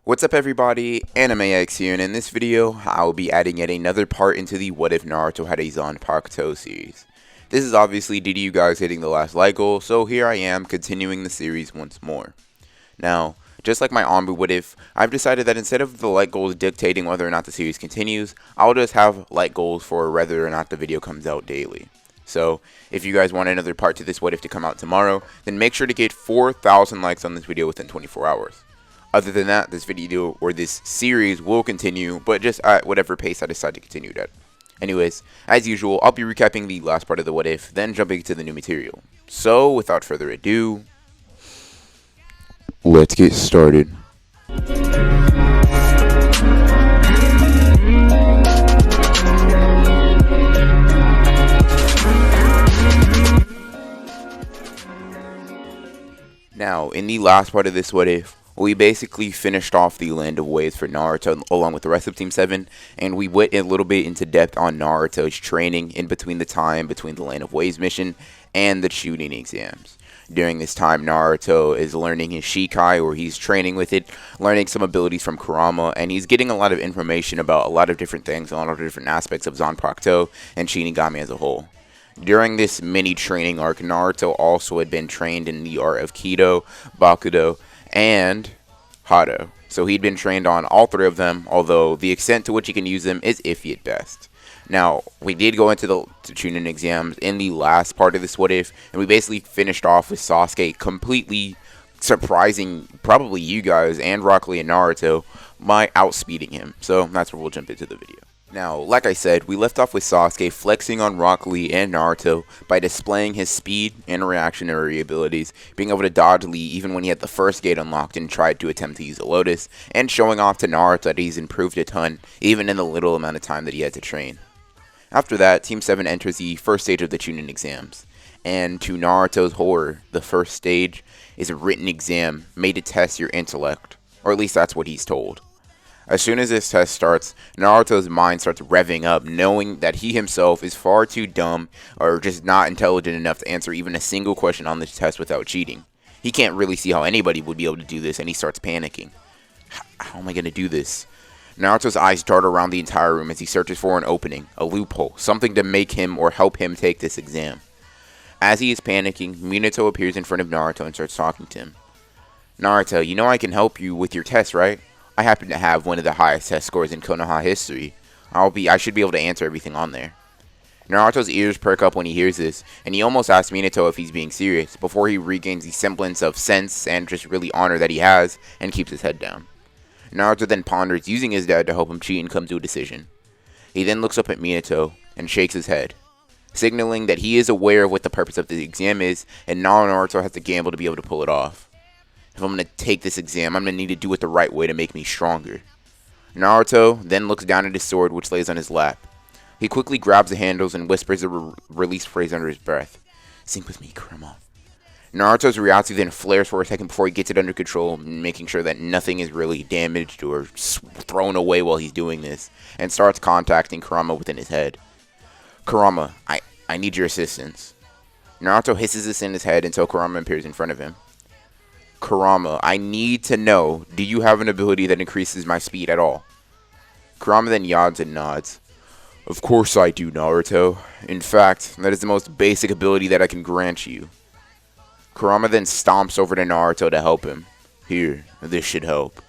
What's up everybody, AnimeX here, and in this video, I will be adding yet another part into the What If Naruto Had a Zanpakuto series. This is obviously due to you guys hitting the last like goal, so here I am continuing the series once more. Now, just like my Anbu What If, I've decided that instead of the like goals dictating whether or not the series continues, I'll just have like goals for whether or not the video comes out daily. So, if you guys want another part to this What If to come out tomorrow, then make sure to get 4,000 likes on this video within 24 hours. Other than that, this video or this series will continue, but just at whatever pace I decide to continue it at. Anyways, as usual, I'll be recapping the last part of the What If, then jumping to the new material. So, without further ado, let's get started. Now, in the last part of this What If, we basically finished off the Land of Waves for Naruto along with the rest of Team 7, and we went a little bit into depth on Naruto's training in between the Land of Waves mission and the Chunin exams. During this time, Naruto is learning his Shikai, or he's training with it, learning some abilities from Kurama, and he's getting a lot of information about a lot of different things, a lot of different aspects of Zanpakuto and Shinigami as a whole. During this mini training arc, Naruto also had been trained in the art of Kido, Bakudo, and Hado. So he'd been trained on all three of them, although the extent to which he can use them is iffy at best. Now, we did go into the Chunin exams in the last part of this What If, and we basically finished off with Sasuke completely surprising probably you guys and Rock Lee and Naruto by outspeeding him. So that's where we'll jump into the video. Now, like I said, we left off with Sasuke flexing on Rock Lee and Naruto by displaying his speed and reactionary abilities, being able to dodge Lee even when he had the first gate unlocked and tried to attempt to use a Lotus, and showing off to Naruto that he's improved a ton, even in the little amount of time that he had to train. After that, Team 7 enters the first stage of the Chunin exams, and to Naruto's horror, the first stage is a written exam made to test your intellect, or at least that's what he's told. As soon as this test starts, Naruto's mind starts revving up, knowing that he himself is far too dumb or just not intelligent enough to answer even a single question on this test without cheating. He can't really see how anybody would be able to do this, and he starts panicking. How am I going to do this? Naruto's eyes dart around the entire room as he searches for an opening, a loophole, something to make him or help him take this exam. As he is panicking, Minato appears in front of Naruto and starts talking to him. Naruto, you know I can help you with your test, right? I happen to have one of the highest test scores in Konoha history. I should be able to answer everything on there. Naruto's ears perk up when he hears this, and he almost asks Minato if he's being serious, before he regains the semblance of sense and just really honor that he has, and keeps his head down. Naruto then ponders using his dad to help him cheat and come to a decision. He then looks up at Minato, and shakes his head, signaling that he is aware of what the purpose of the exam is, and now Naruto has to gamble to be able to pull it off. If I'm going to take this exam, I'm going to need to do it the right way to make me stronger. Naruto then looks down at his sword, which lays on his lap. He quickly grabs the handles and whispers a release phrase under his breath. Sync with me, Kurama. Naruto's Ryatsu then flares for a second before he gets it under control, making sure that nothing is really damaged or thrown away while he's doing this, and starts contacting Kurama within his head. Kurama, I need your assistance. Naruto hisses this in his head until Kurama appears in front of him. Kurama, I need to know, do you have an ability that increases my speed at all? Kurama then nods and nods. Of course I do, Naruto. In fact, that is the most basic ability that I can grant you. Kurama then stomps over to Naruto to help him. Here, this should help.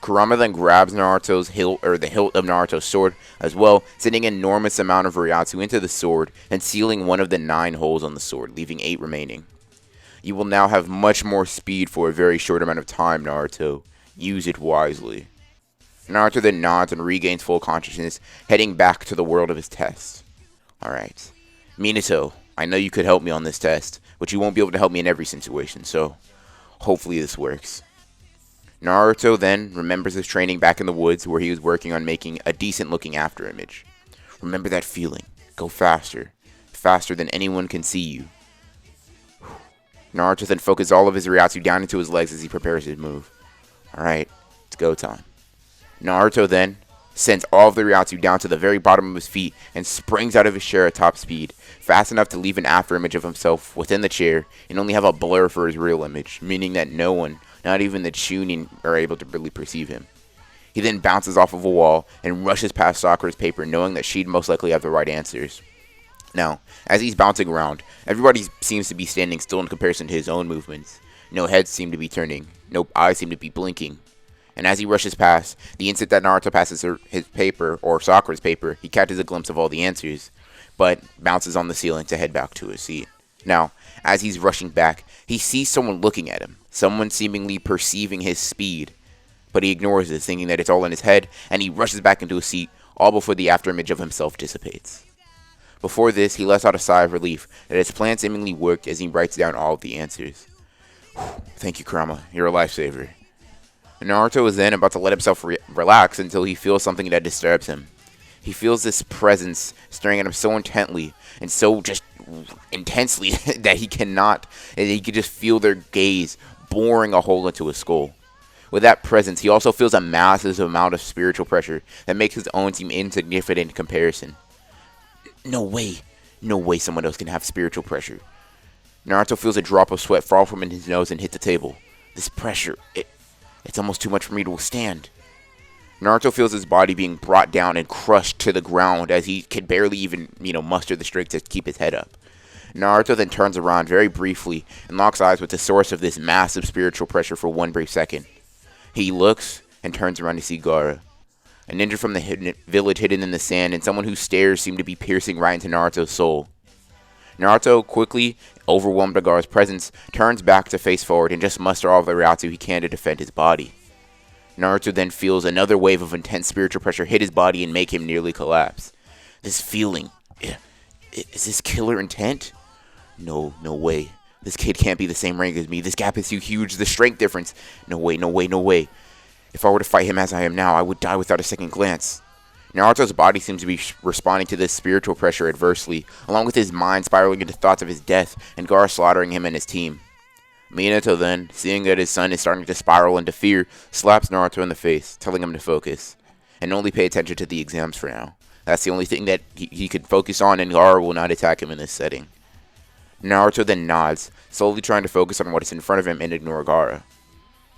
Kurama then grabs Naruto's hilt, or the hilt of Naruto's sword as well, sending an enormous amount of Ryatsu into the sword and sealing one of the 9 holes on the sword, leaving 8 remaining. You will now have much more speed for a very short amount of time, Naruto. Use it wisely. Naruto then nods and regains full consciousness, heading back to the world of his test. Alright. Minato, I know you could help me on this test, but you won't be able to help me in every situation, so hopefully this works. Naruto then remembers his training back in the woods where he was working on making a decent looking after image. Remember that feeling. Go faster. Faster than anyone can see you. Naruto then focuses all of his Ryatsu down into his legs as he prepares his move. Alright, it's go time. Naruto then sends all of the Ryatsu down to the very bottom of his feet and springs out of his chair at top speed, fast enough to leave an after image of himself within the chair and only have a blur for his real image, meaning that no one, Not even the Chunin are able to really perceive him. He then bounces off of a wall and rushes past Sakura's paper, knowing that she'd most likely have the right answers. Now, as he's bouncing around, everybody seems to be standing still in comparison to his own movements. No heads seem to be turning, no eyes seem to be blinking. And as he rushes past, the instant that Naruto passes his paper, or Sakura's paper, he catches a glimpse of all the answers, but bounces on the ceiling to head back to his seat. Now, as he's rushing back, he sees someone looking at him, someone seemingly perceiving his speed, but he ignores this, thinking that it's all in his head, and he rushes back into his seat, all before the afterimage of himself dissipates. Before this, he lets out a sigh of relief that his plan seemingly worked as he writes down all of the answers. Thank you, Kurama. You're a lifesaver. Naruto is then about to let himself relax until he feels something that disturbs him. He feels this presence staring at him so intently and so just intensely that he can just feel their gaze boring a hole into his skull. With that presence, he also feels a massive amount of spiritual pressure that makes his own seem insignificant in comparison. No way someone else can have spiritual pressure. Naruto feels a drop of sweat fall from his nose and hit the table. This pressure, it's almost too much for me to withstand. Naruto feels his body being brought down and crushed to the ground as he can barely even, muster the strength to keep his head up. Naruto then turns around very briefly and locks eyes with the source of this massive spiritual pressure for one brief second. He looks and turns around to see Gaara, a ninja from the village hidden in the sand, and someone whose stares seem to be piercing right into Naruto's soul. Naruto, quickly overwhelmed by Gaara's presence, turns back to face forward and just muster all of the Ryatsu he can to defend his body. Naruto then feels another wave of intense spiritual pressure hit his body and make him nearly collapse. This feeling, is this killer intent? No way. This kid can't be the same rank as me. This gap is too huge. The strength difference. No way. If I were to fight him as I am now, I would die without a second glance. Naruto's body seems to be responding to this spiritual pressure adversely, along with his mind spiraling into thoughts of his death and Gaara slaughtering him and his team. Minato then, seeing that his son is starting to spiral into fear, slaps Naruto in the face, telling him to focus, and only pay attention to the exams for now. That's the only thing that he could focus on, and Gaara will not attack him in this setting. Naruto then nods, slowly trying to focus on what is in front of him and ignore Gaara.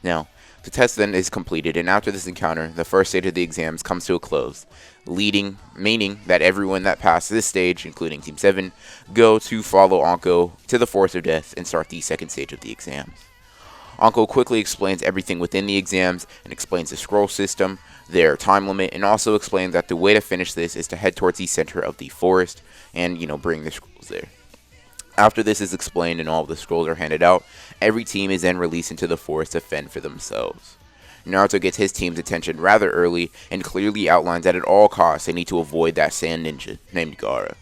Now, the test then is completed, and after this encounter, the first stage of the exams comes to a close, meaning that everyone that passed this stage, including Team 7, go to follow Anko to the Forest of Death and start the second stage of the exams. Anko quickly explains everything within the exams and explains the scroll system, their time limit, and also explains that the way to finish this is to head towards the center of the forest and, bring the scrolls there. After this is explained and all of the scrolls are handed out, every team is then released into the forest to fend for themselves. Naruto gets his team's attention rather early and clearly outlines that at all costs they need to avoid that sand ninja named Gaara.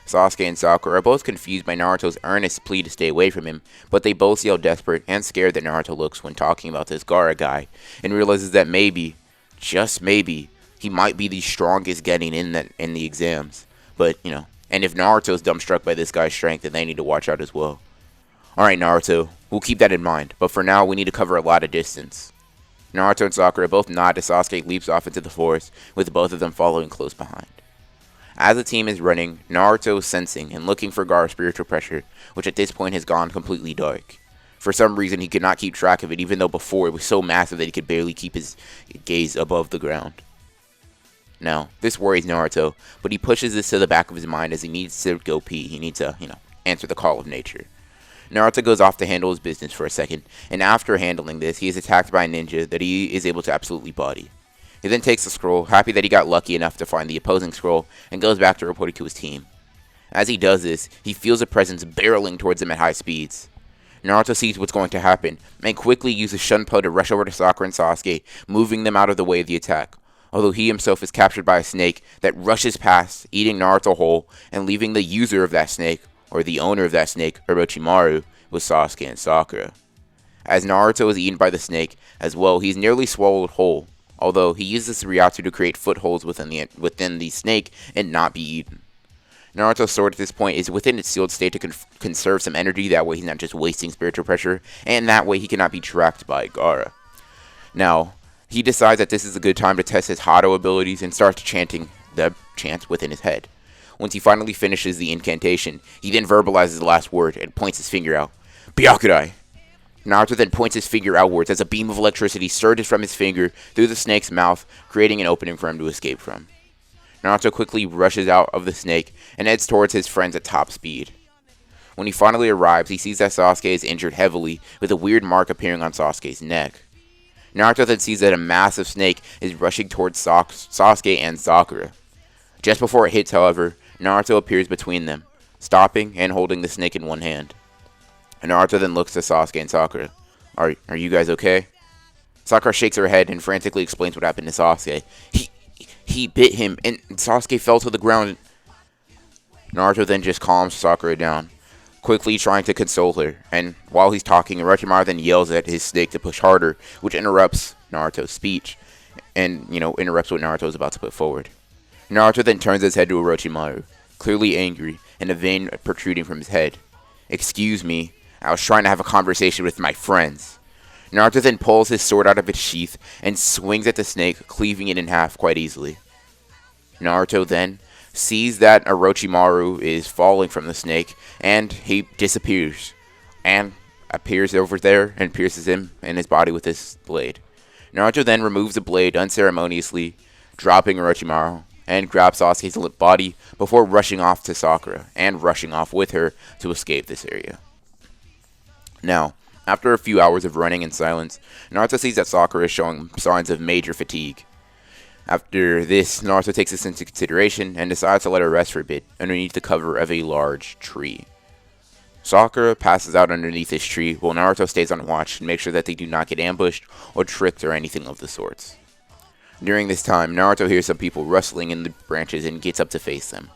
Sasuke and Sakura are both confused by Naruto's earnest plea to stay away from him, but they both see how desperate and scared that Naruto looks when talking about this Gaara guy, and realizes that maybe, just maybe, he might be the strongest getting in the exams. But, and if Naruto's dumbstruck by this guy's strength, then they need to watch out as well. Alright, Naruto, we'll keep that in mind, but for now we need to cover a lot of distance. Naruto and Sakura both nod as Sasuke leaps off into the forest, with both of them following close behind. As the team is running, Naruto is sensing and looking for Gaara's spiritual pressure, which at this point has gone completely dark. For some reason, he could not keep track of it, even though before it was so massive that he could barely keep his gaze above the ground. Now, this worries Naruto, but he pushes this to the back of his mind as he needs to go pee. He needs to, answer the call of nature. Naruto goes off to handle his business for a second, and after handling this, he is attacked by a ninja that he is able to absolutely body. He then takes the scroll, happy that he got lucky enough to find the opposing scroll, and goes back to reporting to his team. As he does this, he feels a presence barreling towards him at high speeds. Naruto sees what's going to happen, and quickly uses Shunpo to rush over to Sakura and Sasuke, moving them out of the way of the attack, although he himself is captured by a snake that rushes past, eating Naruto whole, and leaving the user of that snake, or the owner of that snake, Orochimaru, with Sasuke and Sakura. As Naruto is eaten by the snake, as well, he's nearly swallowed whole, although he uses Ryatsu to create footholds within the snake and not be eaten. Naruto's sword at this point is within its sealed state to conserve some energy, that way he's not just wasting spiritual pressure, and that way he cannot be tracked by Gaara. Now, he decides that this is a good time to test his Hado abilities and starts chanting the chant within his head. Once he finally finishes the incantation, he then verbalizes the last word and points his finger out. Byakurai! Naruto then points his finger outwards as a beam of electricity surges from his finger through the snake's mouth, creating an opening for him to escape from. Naruto quickly rushes out of the snake and heads towards his friends at top speed. When he finally arrives, he sees that Sasuke is injured heavily, with a weird mark appearing on Sasuke's neck. Naruto then sees that a massive snake is rushing towards Sasuke and Sakura. Just before it hits, however, Naruto appears between them, stopping and holding the snake in one hand. Naruto then looks to Sasuke and Sakura. Are you guys okay? Sakura shakes her head and frantically explains what happened to Sasuke. He bit him, and Sasuke fell to the ground. Naruto then just calms Sakura down, quickly trying to console her, and while he's talking, Orochimaru then yells at his snake to push harder, which interrupts Naruto's speech, and, interrupts what Naruto is about to put forward. Naruto then turns his head to Orochimaru, clearly angry, and a vein protruding from his head. Excuse me, I was trying to have a conversation with my friends. Naruto then pulls his sword out of its sheath and swings at the snake, cleaving it in half quite easily. Naruto then sees that Orochimaru is falling from the snake, and he disappears, and appears over there and pierces him in his body with his blade. Naruto then removes the blade unceremoniously, dropping Orochimaru, and grabs Sasuke's body before rushing off to Sakura, and rushing off with her to escape this area. Now, after a few hours of running in silence, Naruto sees that Sakura is showing signs of major fatigue. After this, Naruto takes this into consideration and decides to let her rest for a bit underneath the cover of a large tree. Sakura passes out underneath this tree while Naruto stays on watch and makes sure that they do not get ambushed or tricked or anything of the sorts. During this time, Naruto hears some people rustling in the branches and gets up to face them.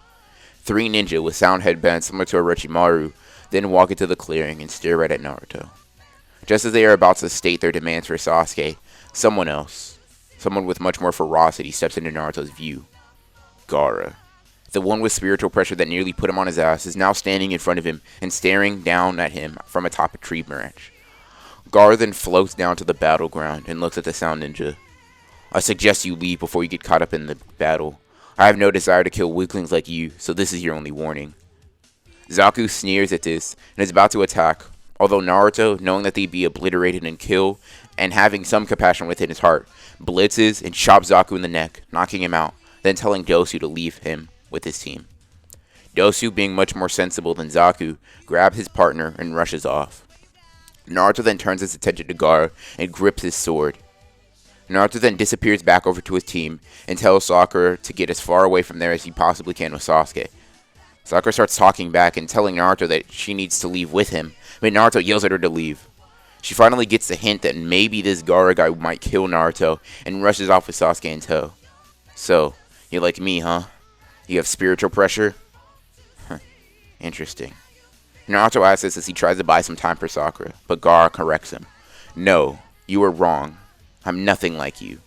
3 ninja with sound headbands similar to Orochimaru then walk into the clearing and stare right at Naruto. Just as they are about to state their demands for Sasuke, someone with much more ferocity, steps into Naruto's view. Gaara, the one with spiritual pressure that nearly put him on his ass, is now standing in front of him and staring down at him from atop a tree branch. Gaara then floats down to the battleground and looks at the sound ninja. I suggest you leave before you get caught up in the battle. I have no desire to kill weaklings like you, so this is your only warning. Zaku sneers at this and is about to attack, although Naruto, knowing that they'd be obliterated and killed, and having some compassion within his heart, blitzes and chops Zaku in the neck, knocking him out, then telling Dosu to leave him with his team. Dosu, being much more sensible than Zaku, grabs his partner and rushes off. Naruto then turns his attention to Gaara and grips his sword. Naruto then disappears back over to his team and tells Sakura to get as far away from there as he possibly can with Sasuke. Sakura starts talking back and telling Naruto that she needs to leave with him, but Naruto yells at her to leave. She finally gets the hint that maybe this Gaara guy might kill Naruto and rushes off with Sasuke in tow. So, you're like me, huh? You have spiritual pressure? Huh. Interesting. Naruto asks this as he tries to buy some time for Sakura, but Gaara corrects him. No, you are wrong. I'm nothing like you.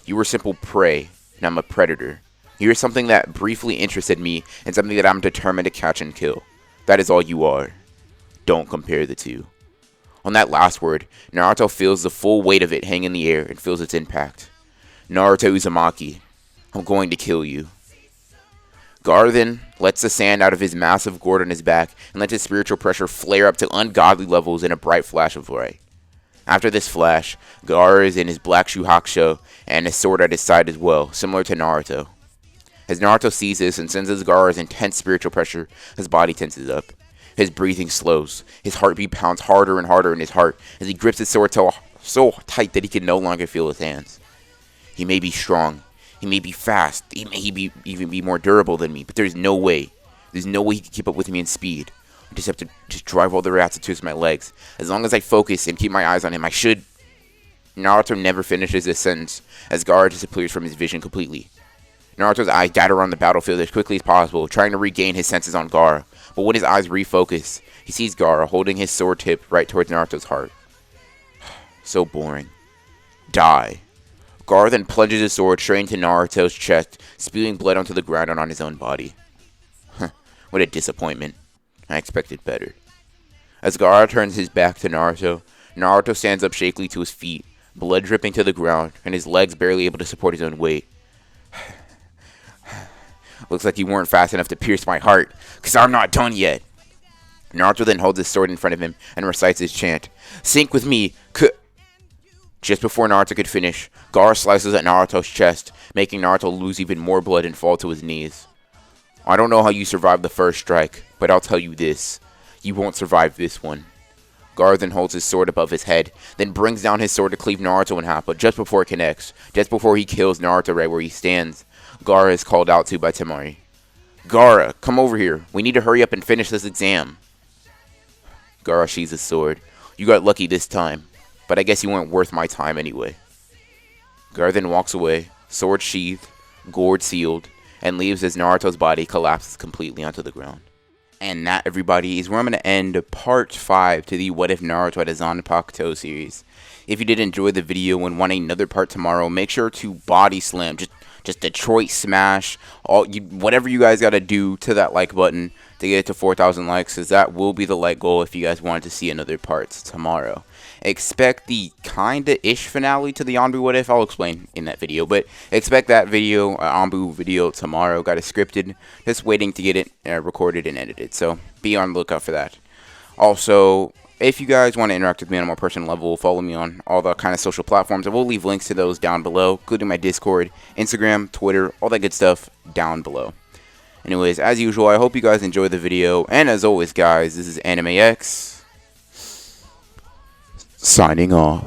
You were simple prey, and I'm a predator. You're something that briefly interested me, and something that I'm determined to catch and kill. That is all you are. Don't compare the two. On that last word, Naruto feels the full weight of it hang in the air and feels its impact. Naruto Uzumaki, I'm going to kill you. Gaara then lets the sand out of his massive gourd on his back and lets his spiritual pressure flare up to ungodly levels in a bright flash of light. After this flash, Gaara is in his black Shu Hakusho and his sword at his side as well, similar to Naruto. As Naruto sees this and senses Gaara's intense spiritual pressure, his body tenses up. His breathing slows. His heartbeat pounds harder and harder in his heart as he grips his sword so tight that he can no longer feel his hands. He may be strong. He may be fast. He may even be more durable than me, but there's no way. There's no way he can keep up with me in speed. I just have to drive all the rats into my legs. As long as I focus and keep my eyes on him, I should... Naruto never finishes this sentence as Gaara disappears from his vision completely. Naruto's eyes dart around the battlefield as quickly as possible, trying to regain his senses on Gaara. But when his eyes refocus, he sees Gaara holding his sword tip right towards Naruto's heart. So boring. Die. Gaara then plunges his sword straight into Naruto's chest, spewing blood onto the ground and on his own body. What a disappointment. I expected better. As Gaara turns his back to Naruto, Naruto stands up shakily to his feet, blood dripping to the ground, and his legs barely able to support his own weight. Looks like you weren't fast enough to pierce my heart, 'cause I'm not done yet. Naruto then holds his sword in front of him and recites his chant, "Sync with me, Just before Naruto could finish, Gaara slices at Naruto's chest, making Naruto lose even more blood and fall to his knees. I don't know how you survived the first strike, but I'll tell you this. You won't survive this one. Gaara then holds his sword above his head, then brings down his sword to cleave Naruto in half, but just before it connects, just before he kills Naruto right where he stands, Gaara is called out to by Temari. Gaara, come over here. We need to hurry up and finish this exam. Gaara sheathes his sword. You got lucky this time, but I guess you weren't worth my time anyway. Gaara then walks away, sword sheathed, gourd sealed, and leaves as Naruto's body collapses completely onto the ground. And that, everybody, is where I'm going to end part 5 to the What If Naruto had a Zanpakuto series. If you did enjoy the video and want another part tomorrow, make sure to body slam, just Detroit smash, whatever you guys got to do to that like button to get it to 4,000 likes, because that will be the like goal if you guys wanted to see another parts tomorrow. Expect the kinda-ish finale to the Anbu What If. I'll explain in that video, but expect that video, Anbu video tomorrow. Got it scripted, just waiting to get it recorded and edited, so be on the lookout for that. Also, if you guys want to interact with me on a more personal level, follow me on all the kind of social platforms. I will leave links to those down below, including my Discord, Instagram, Twitter, all that good stuff down below. Anyways, as usual, I hope you guys enjoyed the video, and as always, guys, this is AnimeX, signing off.